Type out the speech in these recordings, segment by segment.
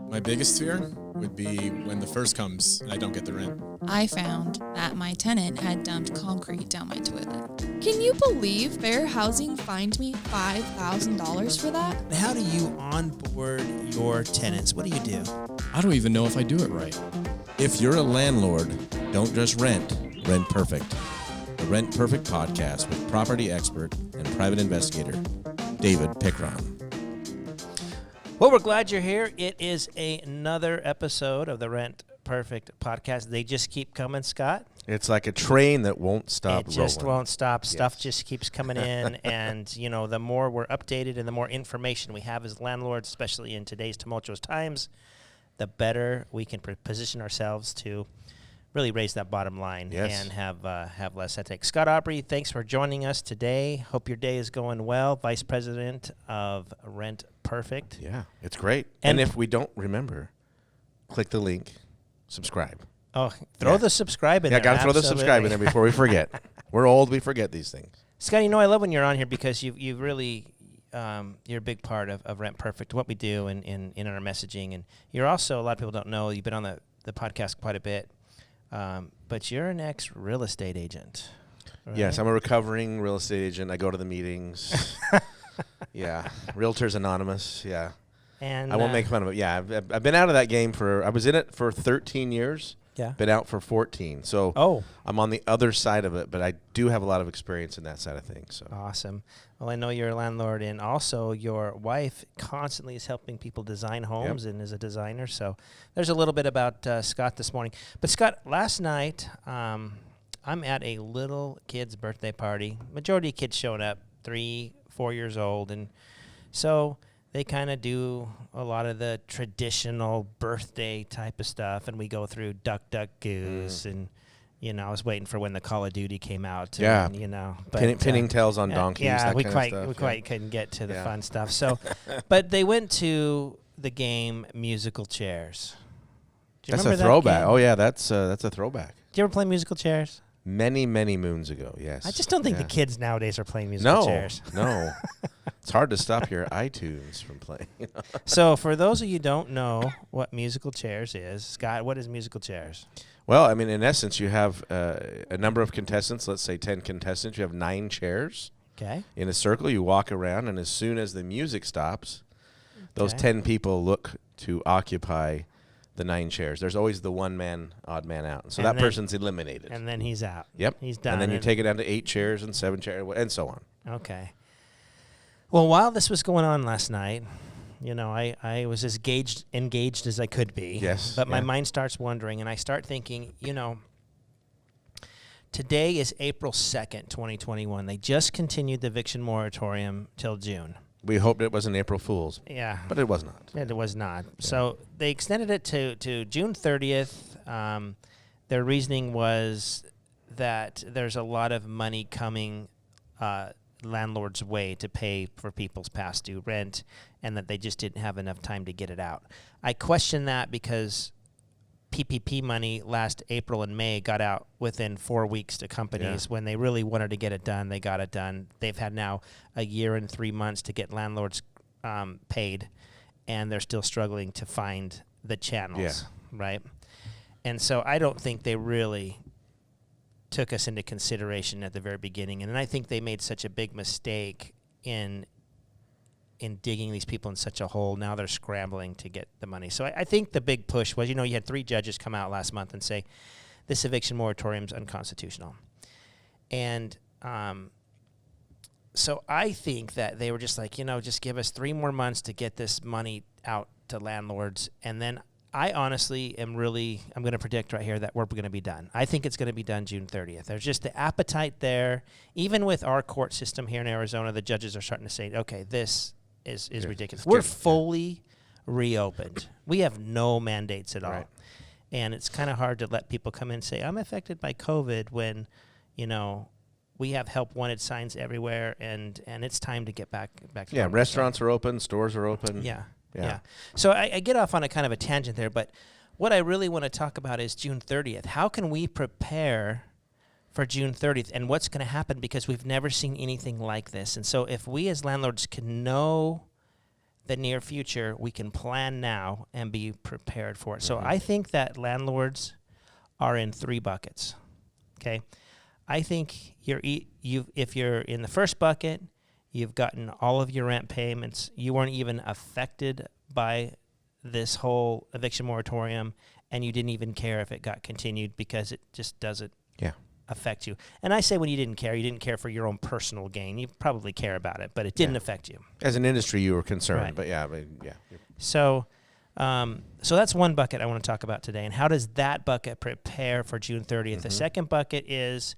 My biggest fear would be when the first comes and I don't get the rent. I found that my tenant had dumped concrete down my toilet. Can you believe Fair Housing fined me $5,000 for that? How do you onboard your tenants? What do you do? I don't even know if I do it right. If you're a landlord, don't just rent, rent perfect. The Rent Perfect podcast with property expert and private investigator, David Pickron. Well, we're glad you're here. It is another episode of the Rent Perfect podcast. They just keep coming, Scott. It's like a train that won't stop It just rolling. won't stop. Yes. Stuff just keeps coming in. And, you know, the more we're updated and the more information we have as landlords, especially in today's tumultuous times, the better we can position ourselves to really raise that bottom line and have less headache. Scott Aubrey, thanks for joining us today. Hope your day is going well. Vice President of Rent Perfect. Yeah, it's great. And if we don't remember, click the link, subscribe. Oh, throw the subscribe in there. Yeah, got to throw the subscribe in there before we forget. We're old, we forget these things. Scott, you know, I love when you're on here because you really, you're a big part of Rent Perfect, what we do in our messaging. And you're also, a lot of people don't know, you've been on the podcast quite a bit, but you're an ex-real estate agent. Right? Yes, I'm a recovering real estate agent. I go to the meetings. Yeah, Realtors Anonymous, yeah. And I won't make fun of it. Yeah, I've been out of that game I was in it for 13 years. Yeah. Been out for 14. So I'm on the other side of it, but I do have a lot of experience in that side of things. So awesome. Well, I know you're a landlord, and also your wife constantly is helping people design homes and is a designer. So there's a little bit about Scott this morning. But Scott, last night I'm at a little kid's birthday party. Majority of kids showing up, 3, 4 years old, and so they kind of do a lot of the traditional birthday type of stuff, and we go through Duck, Duck, Goose, and, you know, I was waiting for when the Call of Duty came out. Yeah. And, you know. But, pinning tails on donkeys, yeah, that we kind quite, of stuff. we quite couldn't get to the fun stuff. So, but they went to the game Musical Chairs. Do you That's remember a throwback. that game? Oh, yeah, that's a throwback. Did you ever play Musical Chairs? Many, many moons ago, yes. I just don't think the kids nowadays are playing musical chairs. No. It's hard to stop your iTunes from playing. So for those of you who don't know what musical chairs is, Scott, what is musical chairs? Well, I mean, in essence, you have a number of contestants, let's say 10 contestants. You have 9 chairs. Okay. In a circle, you walk around, and as soon as the music stops, those 10 people look to occupy the 9 chairs. There's always the one man, odd man out. So that person's eliminated. And then he's out. Yep. He's done. And then you take it down to 8 chairs and 7 chairs and so on. Okay. Well, while this was going on last night, you know, I was as engaged as I could be. Yes. But my mind starts wandering, and I start thinking, you know, today is April 2nd, 2021. They just continued the eviction moratorium till June. We hoped it was an April Fool's. Yeah. But it was not. It was not. Yeah. So they extended it to June 30th. Their reasoning was that there's a lot of money coming landlords' way to pay for people's past due rent, and that they just didn't have enough time to get it out. I question that because PPP money last April and May got out within 4 weeks to companies. When they really wanted to get it done, they got it done. They've had now a year and 3 months to get landlords paid, and they're still struggling to find the channels, right? And so I don't think they really took us into consideration at the very beginning. And then I think they made such a big mistake in digging these people in such a hole. Now they're scrambling to get the money. So I think the big push was, you know, you had 3 judges come out last month and say, this eviction moratorium is unconstitutional. And so I think that they were just like, you know, just give us 3 more months to get this money out to landlords. And then I honestly I'm going to predict right here that we're going to be done. I think it's going to be done June 30th. There's just the appetite there. Even with our court system here in Arizona, the judges are starting to say, okay, this is ridiculous. We're fully reopened. We have no mandates at all. Right. And it's kind of hard to let people come in and say, I'm affected by COVID when, you know, we have help wanted signs everywhere, and it's time to get back to normal. Restaurants are open, stores are open. Yeah. So I get off on a kind of a tangent there, but what I really want to talk about is June 30th. How can we prepare for June 30th and what's going to happen, because we've never seen anything like this. And so if we as landlords can know the near future, we can plan now and be prepared for it. So I think that landlords are in 3 buckets. Okay, I think if you're in the first bucket, you've gotten all of your rent payments. You weren't even affected by this whole eviction moratorium, and you didn't even care if it got continued because it just doesn't affect you. And I say when you didn't care for your own personal gain. You probably care about it, but it didn't affect you. As an industry, you were concerned, Right. but yeah. So that's one bucket I want to talk about today. And how does that bucket prepare for June 30th? The second bucket is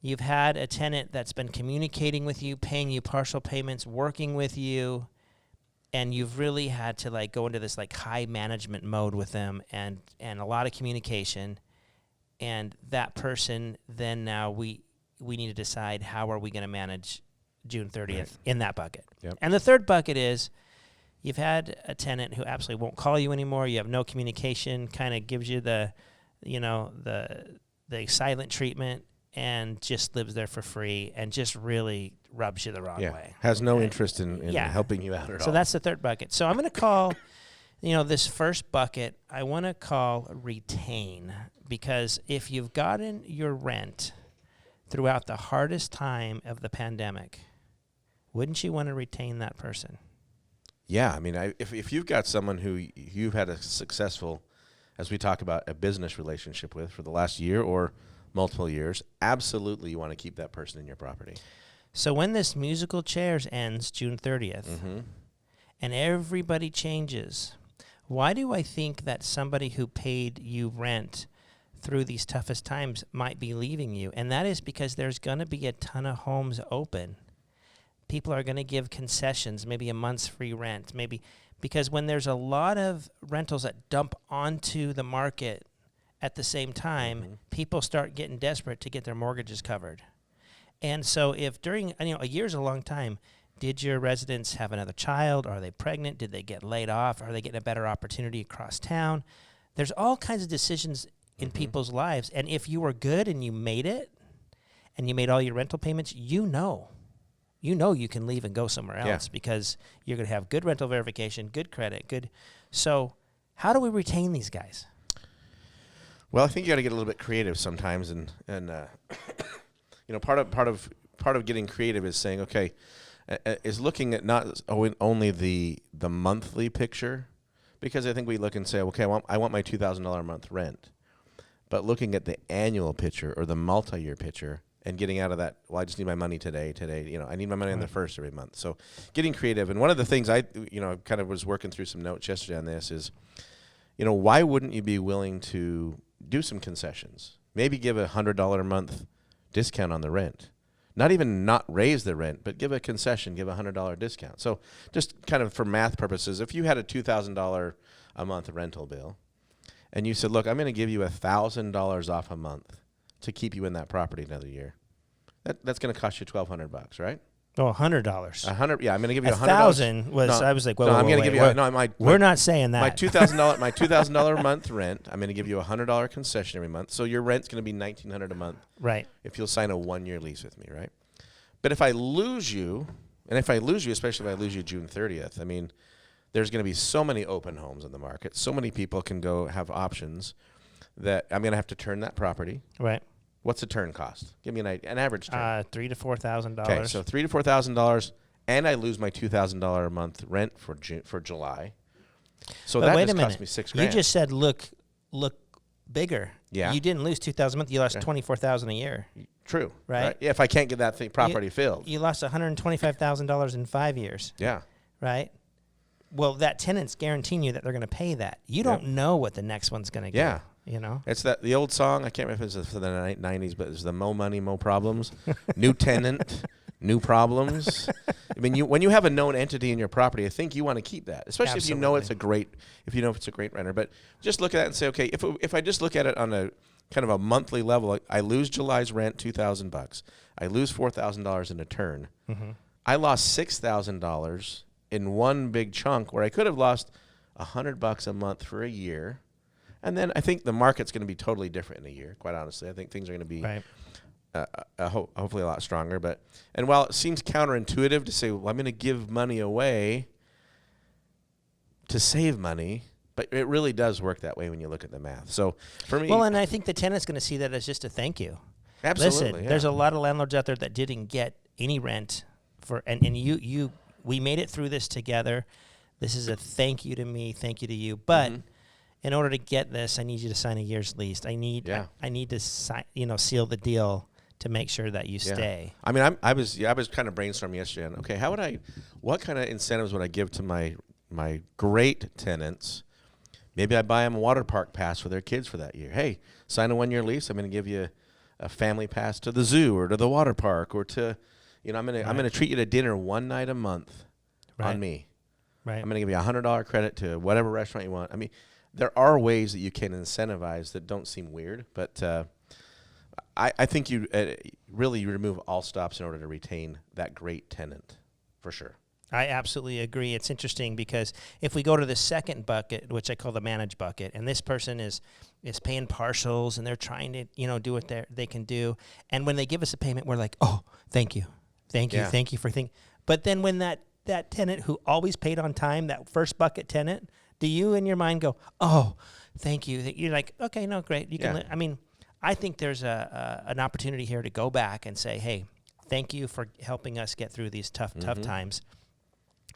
you've had a tenant that's been communicating with you, paying you partial payments, working with you, and you've really had to like go into this like high management mode with them and a lot of communication. And that person, then now we need to decide how are we going to manage June 30th in that bucket. Yep. And And the third bucket is you've had a tenant who absolutely won't call you anymore. You have no communication, kind of gives you the silent treatment and just lives there for free and just really rubs you the wrong way. Has no interest in helping you out at all. So that's the third bucket. So I'm going to call, this first bucket, I want to call retain, because if you've gotten your rent throughout the hardest time of the pandemic, wouldn't you want to retain that person? Yeah, I mean, if you've got someone who you've had a successful, as we talk about, a business relationship with for the last year or multiple years, absolutely you want to keep that person in your property. So when this musical chairs ends June 30th and everybody changes, why do I think that somebody who paid you rent through these toughest times might be leaving you? And that is because there's going to be a ton of homes open. People are going to give concessions, maybe a month's free rent, maybe, because when there's a lot of rentals that dump onto the market at the same time, people start getting desperate to get their mortgages covered. And so if during, a year's a long time, did your residents have another child? Are they pregnant? Did they get laid off? Are they getting a better opportunity across town? There's all kinds of decisions in people's lives. And if you were good and you made it, and you made all your rental payments, you know you can leave and go somewhere else because you're going to have good rental verification, good credit, good. So how do we retain these guys? Well, I think you got to get a little bit creative sometimes, and part of getting creative is saying, okay, is looking at not only the monthly picture, because I think we look and say, okay, I want my $2,000 a month rent, but looking at the annual picture or the multi-year picture and getting out of that, well, I just need my money today, I need my money on the first every month. So getting creative. And one of the things I kind of was working through some notes yesterday on this is, why wouldn't you be willing to do some concessions? Maybe give a $100 a month discount on the rent. Not even not raise the rent, but give a concession, give a $100 discount. So just kind of for math purposes, if you had a $2,000 a month rental bill and you said, look, I'm going to give you $1,000 off a month to keep you in that property another year, that's going to cost you $1,200, right? Oh, $100. $100. Yeah, I'm going to give you $100. 1,000 was. No, I was like, no, I'm going to give you. We're not saying that. My $2,000 a month rent. I'm going to give you a $100 concession every month. So your rent's going to be $1,900 a month. Right. If you'll sign a 1-year lease with me, right? But if I lose you, especially if I lose you June 30th, I mean, there's going to be so many open homes in the market. So many people can go have options that I'm going to have to turn that property. Right. What's the turn cost? Give me an average turn. $3,000 to $4,000. Okay, so $3,000 to $4,000, and I lose my $2,000 a month rent for July. So but that wait just a minute. cost me $6,000. You just said look bigger. Yeah. You didn't lose $2,000 a month. You lost $24,000 a year. True. Right? Yeah, if I can't get that property filled. You lost $125,000 in 5 years. Yeah. Right. Well, that tenant's guaranteeing you that they're going to pay that. You don't know what the next one's going to get. Yeah. It's the old song, I can't remember if it's for the 90s, but it's the mo money, mo problems. New tenant, new problems. I mean, when you have a known entity in your property, I think you want to keep that, especially if you know it's a great renter. But just look at that and say, okay, if I just look at it on a kind of a monthly level, I lose July's rent, $2,000. I lose $4,000 in a turn. I lost $6,000 in one big chunk where I could have lost $100 a month for a year. And then I think the market's going to be totally different in a year, quite honestly. I think things are going to be hopefully a lot stronger. And while it seems counterintuitive to say, well, I'm going to give money away, to save money, but it really does work that way when you look at the math. So for me, Well, and I think the tenant's going to see that as just a thank you. absolutely, Listen, there's a lot of landlords out there that didn't get any rent for, and we made it through this together. This is a thank you to me, thank you to you. But in order to get this, I need you to sign a year's lease. I need to sign, seal the deal to make sure that you stay. I mean, I was kind of brainstorming yesterday on, okay, what kind of incentives would I give to my great tenants? Maybe I buy them a water park pass for their kids for that year. Hey, sign a 1-year lease. I'm going to give you a family pass to the zoo or to the water park or to, I'm going to treat you to dinner one night a month on me. Right. I'm going to give you $100 credit to whatever restaurant you want. I mean, there are ways that you can incentivize that don't seem weird, but I think you really remove all stops in order to retain that great tenant, for sure. I absolutely agree. It's interesting because if we go to the second bucket, which I call the manage bucket, and this person is paying partials and they're trying to do what they can do, and when they give us a payment, we're like, oh, thank you for thinking. But then when that tenant who always paid on time, that first bucket tenant, do you in your mind go, oh, thank you? You're like, okay, no, great. You can. I mean, I think there's an opportunity here to go back and say, hey, thank you for helping us get through these tough times.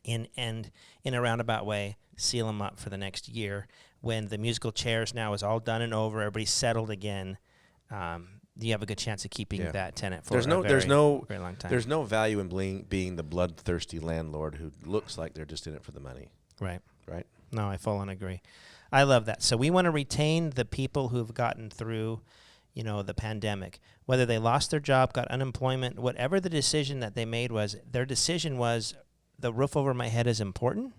And in a roundabout way, seal them up for the next year. When the musical chairs now is all done and over, everybody's settled again, you have a good chance of keeping that tenant for a very long time. There's no value in being the bloodthirsty landlord who looks like they're just in it for the money. Right. Right? No, I full on agree. I love that. So we want to retain the people who've gotten through, the pandemic, whether they lost their job, got unemployment, whatever the decision that they made was, their decision was the roof over my head is important,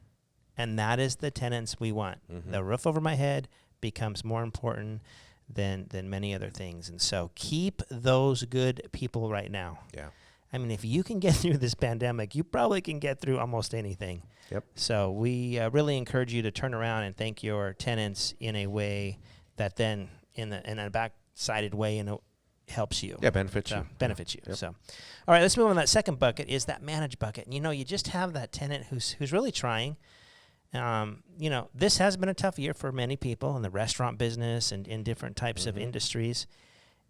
and that is the tenants we want. The roof over my head becomes more important than many other things. And so keep those good people right now. Yeah. I mean, if you can get through this pandemic, you probably can get through almost anything. Yep. So we really encourage you to turn around and thank your tenants in a way that then, in a back-sided way, helps you. Yeah, benefits you. Benefits you. Yep. So, all right, let's move on to that second bucket, is that manage bucket. And, you just have that tenant who's really trying. This has been a tough year for many people in the restaurant business and in different types of industries.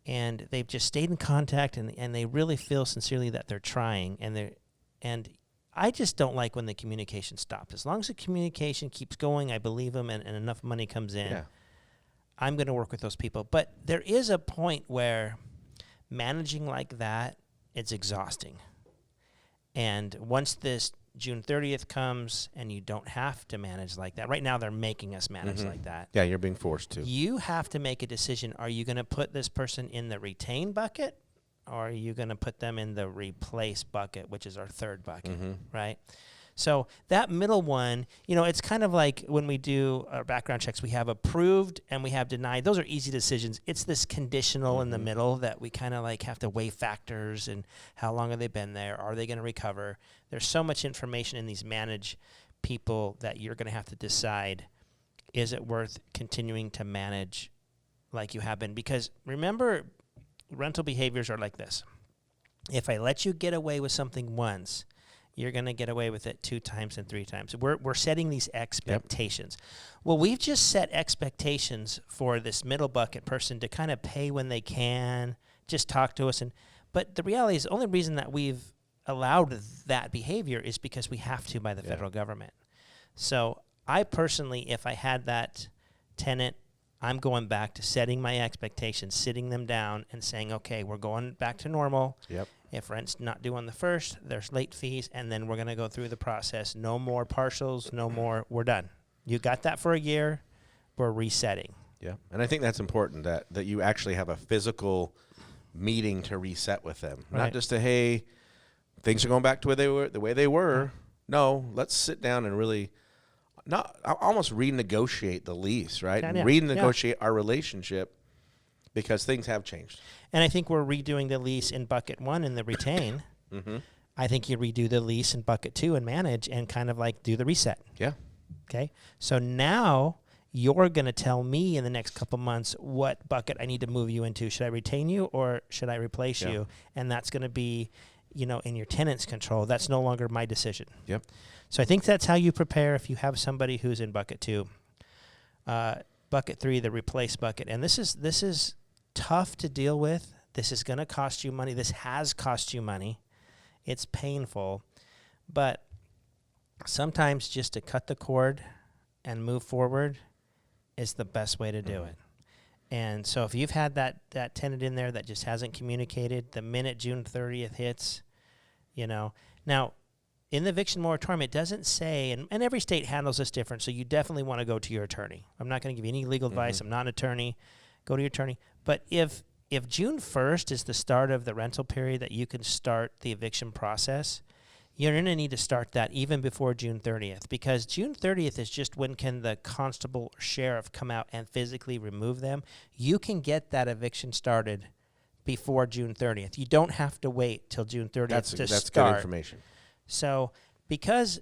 And they've just stayed in contact, and they really feel sincerely that they're trying. And I just don't like when the communication stops. As long as the communication keeps going, I believe them, and enough money comes in, I'm going to work with those people. But there is a point where managing like that, it's exhausting. And once this June 30th comes and you don't have to manage like that. Right now they're making us manage like that. Yeah, you're being forced to. You have to make a decision. Are you going to put this person in the retain bucket, or are you going to put them in the replace bucket, which is our third bucket, right? So that middle one, it's kind of like when we do our background checks, we have approved and we have denied. Those are easy decisions. It's this conditional in the middle that we kind of like have to weigh factors and how long have they been there? Are they going to recover? There's so much information in these manage people that you're going to have to decide, is it worth continuing to manage like you have been? Because remember, rental behaviors are like this. If I let you get away with something once, you're going to get away with it 2 times and 3 times. We're setting these expectations. Well, we've just set expectations for this middle bucket person to kind of pay when they can, just talk to us. But the reality is the only reason that we've allowed that behavior is because we have to by the federal government. So I personally, if I had that tenant, I'm going back to setting my expectations, sitting them down and saying, okay, we're going back to normal. Yep. If rent's not due on the 1st, there's late fees, and then we're going to go through the process. No more partials, no more, we're done. You got that for a year, we're resetting. Yeah, and I think that's important, that you actually have a physical meeting to reset with them. Right. Not just hey, things are going back to the way they were. No, let's sit down and really almost renegotiate the lease, right? And renegotiate our relationship, because things have changed. And I think we're redoing the lease in bucket 1 in the retain. I think you redo the lease in bucket 2 and manage, and kind of like do the reset. Yeah. Okay. So now you're going to tell me in the next couple months what bucket I need to move you into. Should I retain you or should I replace you? And that's going to be, in your tenant's control, that's no longer my decision. Yep. So I think that's how you prepare if you have somebody who's in bucket 2. Bucket 3, the replace bucket. And this is tough to deal with. This is going to cost you money. This has cost you money. It's painful. But sometimes just to cut the cord and move forward is the best way to do it. And so if you've had that tenant in there that just hasn't communicated, the minute June 30th hits, Now, in the eviction moratorium, it doesn't say, and every state handles this different, so you definitely want to go to your attorney. I'm not going to give you any legal advice. I'm not an attorney. Go to your attorney. But if June 1st is the start of the rental period that you can start the eviction process, you're going to need to start that even before June 30th, because June 30th is just when can the constable or sheriff come out and physically remove them. You can get that eviction started before June 30th. You don't have to wait till June 30th to start. That's good information. So because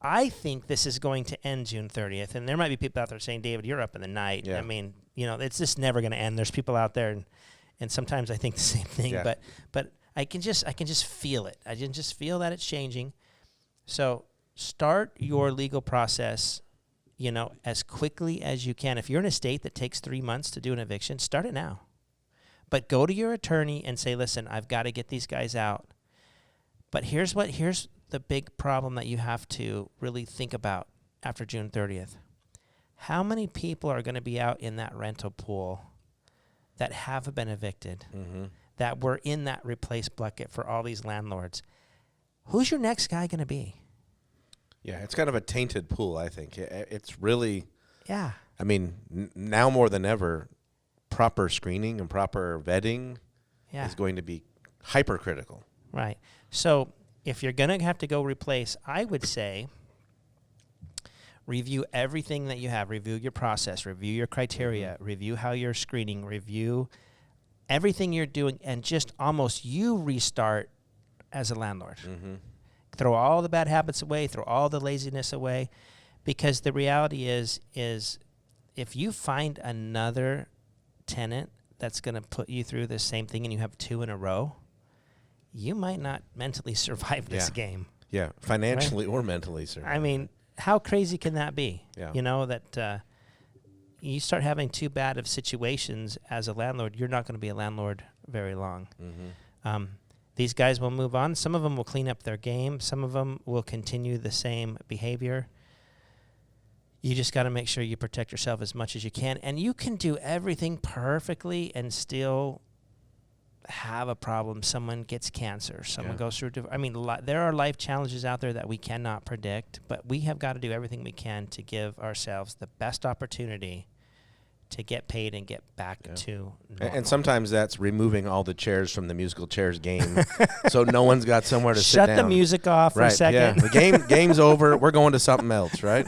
I think this is going to end June 30th, and there might be people out there saying, David, you're up in the night. Yeah. I mean, it's just never going to end. There's people out there, and sometimes I think the same thing, Yeah. but I can just feel it. I can just feel that it's changing. So start your legal process, as quickly as you can. If you're in a state that takes 3 months to do an eviction, start it now. But go to your attorney and say, listen, I've got to get these guys out. But here's the big problem that you have to really think about after June 30th. How many people are going to be out in that rental pool that have been evicted, that were in that replace bucket for all these landlords? Who's your next guy going to be? Yeah, it's kind of a tainted pool, I think. It's really, Yeah. I mean, now more than ever, proper screening and proper vetting is going to be hypercritical. Right. So if you're going to have to go replace, I would say review everything that you have. Review your process. Review your criteria. Review how you're screening. Review everything you're doing, and just almost you restart as a landlord. Throw all the bad habits away. Throw all the laziness away, because the reality is if you find another tenant that's going to put you through the same thing and you have 2 in a row, you might not mentally survive this game. Yeah, financially or mentally, sir. I mean, how crazy can that be? Yeah. That you start having too bad of situations as a landlord, you're not going to be a landlord very long. These guys will move on. Some of them will clean up their game. Some of them will continue the same behavior. You just got to make sure you protect yourself as much as you can. And you can do everything perfectly and still have a problem. Someone gets cancer. Someone goes through. There are life challenges out there that we cannot predict, but we have got to do everything we can to give ourselves the best opportunity to get paid and get back to normal. And sometimes that's removing all the chairs from the musical chairs game, so no one's got somewhere to sit down. Shut the music off for a second. Yeah, the game's over. We're going to something else, right?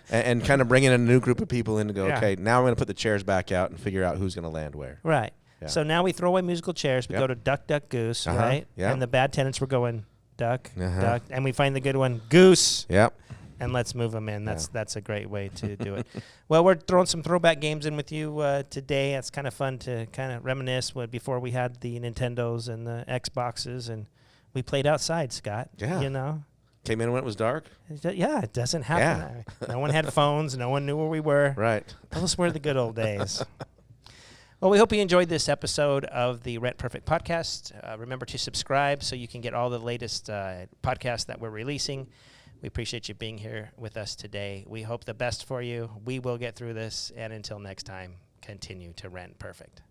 And kind of bringing a new group of people in to go, okay, now we're going to put the chairs back out and figure out who's going to land where. Right. Yeah. So now we throw away musical chairs. We go to duck, duck, goose, right? Yeah. And the bad tenants were going duck, duck, and we find the good one, goose. Yep. And let's move them in. That's a great way to do it. Well, we're throwing some throwback games in with you today. It's kind of fun to kind of reminisce before we had the Nintendos and the Xboxes, and we played outside, Scott. Yeah. Came in when it was dark. Yeah, it doesn't happen. Yeah. No one had phones. No one knew where we were. Right. Those were the good old days. Well, we hope you enjoyed this episode of the Rent Perfect podcast. Remember to subscribe so you can get all the latest podcasts that we're releasing. We appreciate you being here with us today. We hope the best for you. We will get through this. And until next time, continue to rent perfect.